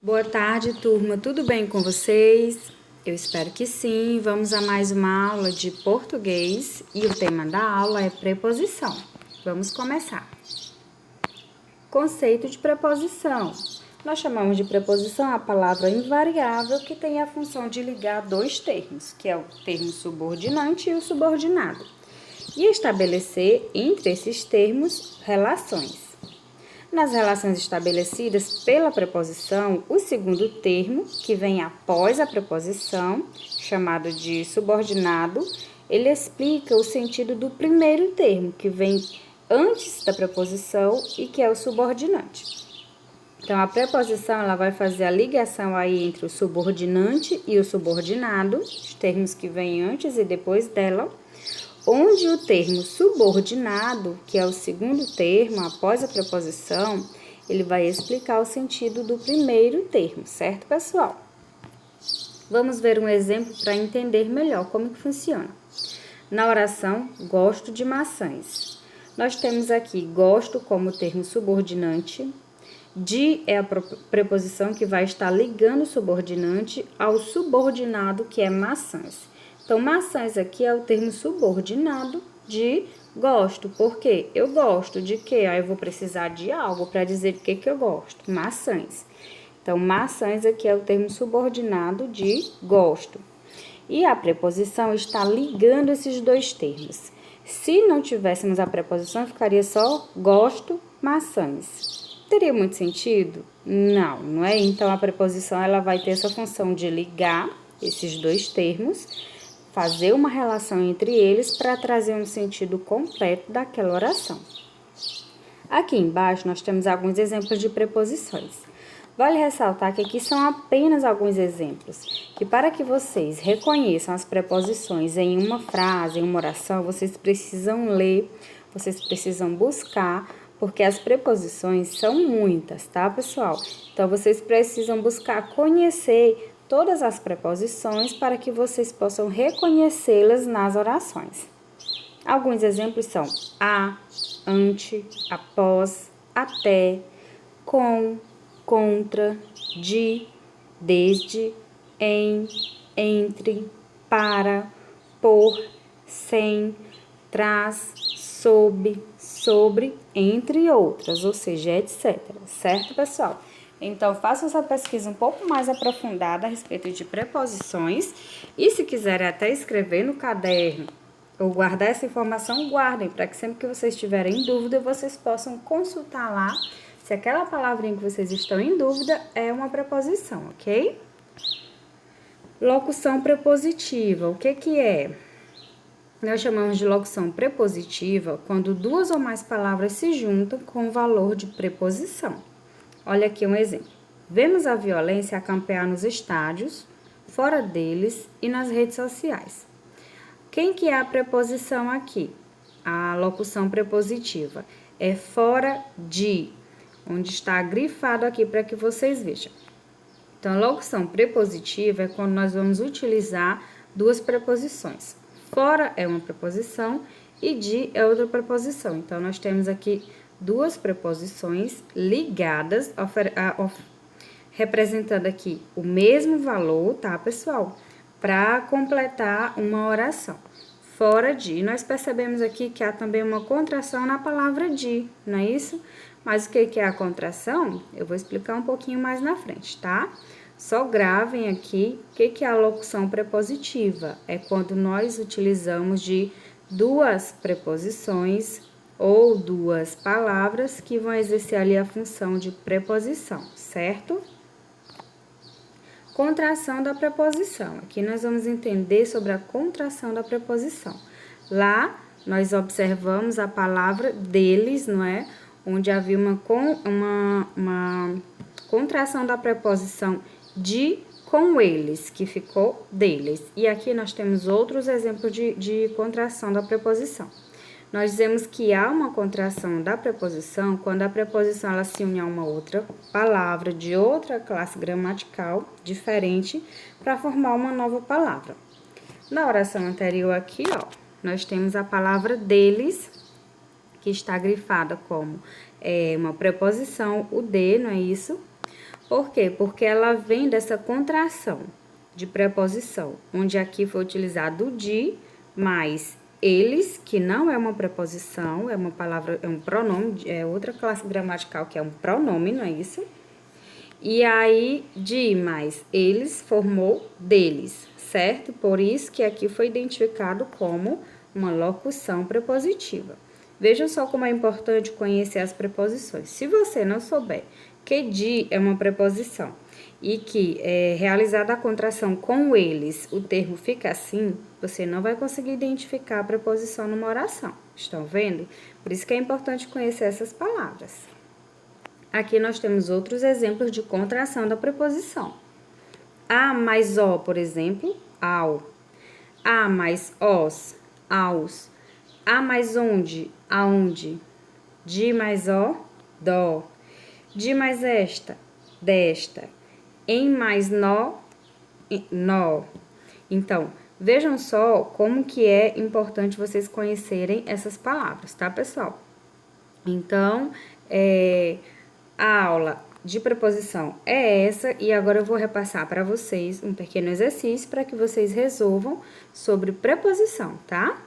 Boa tarde, turma. Tudo bem com vocês? Eu espero que sim. Vamos a mais uma aula de português e o tema da aula é preposição. Vamos começar. Conceito de preposição. Nós chamamos de preposição a palavra invariável que tem a função de ligar dois termos, que é o termo subordinante e o subordinado, e estabelecer entre esses termos relações. Nas relações estabelecidas pela preposição, o segundo termo, que vem após a preposição, chamado de subordinado, ele explica o sentido do primeiro termo, que vem antes da preposição e que é o subordinante. Então, a preposição ela vai fazer a ligação aí entre o subordinante e o subordinado, os termos que vêm antes e depois dela, onde o termo subordinado, que é o segundo termo após a preposição, ele vai explicar o sentido do primeiro termo, certo, pessoal? Vamos ver um exemplo para entender melhor como que funciona. Na oração, gosto de maçãs. Nós temos aqui gosto como termo subordinante, de é a preposição que vai estar ligando o subordinante ao subordinado, que é maçãs. Então, maçãs aqui é o termo subordinado de gosto. Por quê? Eu gosto de quê? Aí eu vou precisar de algo para dizer de que eu gosto. Maçãs. Então, maçãs aqui é o termo subordinado de gosto. E a preposição está ligando esses dois termos. Se não tivéssemos a preposição, ficaria só gosto, maçãs. Teria muito sentido? Não, não é? Então, a preposição ela vai ter essa função de ligar esses dois termos, fazer uma relação entre eles para trazer um sentido completo daquela oração. Aqui embaixo nós temos alguns exemplos de preposições. Vale ressaltar que aqui são apenas alguns exemplos, que para que vocês reconheçam as preposições em uma frase, em uma oração, vocês precisam ler, vocês precisam buscar, porque as preposições são muitas, tá, pessoal? Então, vocês precisam buscar conhecer todas as preposições para que vocês possam reconhecê-las nas orações. Alguns exemplos são a, ante, após, até, com, contra, de, desde, em, entre, para, por, sem, traz, sob, sobre, entre outras, ou seja, etc. Certo, pessoal? Então, façam essa pesquisa um pouco mais aprofundada a respeito de preposições e se quiserem até escrever no caderno ou guardar essa informação, guardem, para que sempre que vocês estiverem em dúvida, vocês possam consultar lá se aquela palavrinha que vocês estão em dúvida é uma preposição, ok? Locução prepositiva, o que é? Nós chamamos de locução prepositiva quando duas ou mais palavras se juntam com o valor de preposição. Olha aqui um exemplo. Vemos a violência a campear nos estádios, fora deles e nas redes sociais. Quem que é a preposição aqui? A locução prepositiva é fora de, onde está grifado aqui para que vocês vejam. Então, a locução prepositiva é quando nós vamos utilizar duas preposições. Fora é uma preposição e de é outra preposição. Então, nós temos aqui duas preposições ligadas, representando aqui o mesmo valor, tá, pessoal? Para completar uma oração. Fora de, nós percebemos aqui que há também uma contração na palavra de, não é isso? Mas o que é a contração? Eu vou explicar um pouquinho mais na frente, tá? Só gravem aqui o que é a locução prepositiva. É quando nós utilizamos de duas preposições ou duas palavras que vão exercer ali a função de preposição, certo? Contração da preposição. Aqui nós vamos entender sobre a contração da preposição. Lá, nós observamos a palavra deles, não é? Onde havia uma contração da preposição de com eles, que ficou deles. E aqui nós temos outros exemplos de contração da preposição. Nós dizemos que há uma contração da preposição quando a preposição ela se une a uma outra palavra de outra classe gramatical diferente para formar uma nova palavra. Na oração anterior aqui, ó, nós temos a palavra deles, que está grifada como uma preposição, o de, não é isso? Por quê? Porque ela vem dessa contração de preposição, onde aqui foi utilizado o de mais eles, que não é uma preposição, é uma palavra, é um pronome, é outra classe gramatical que é um pronome, não é isso? E aí, de mais eles formou deles, certo? Por isso que aqui foi identificado como uma locução prepositiva. Vejam só como é importante conhecer as preposições. Se você não souber que de é uma preposição e que é realizada a contração com eles, o termo fica assim, você não vai conseguir identificar a preposição numa oração. Estão vendo? Por isso que é importante conhecer essas palavras. Aqui nós temos outros exemplos de contração da preposição. A mais o, por exemplo, ao. A mais os, aos. A mais onde, aonde. De mais o, dó. De mais esta, desta. Em mais nó, nó. Então, vejam só como que é importante vocês conhecerem essas palavras, tá, pessoal? Então, a aula de preposição é essa e agora eu vou repassar para vocês um pequeno exercício para que vocês resolvam sobre preposição, tá?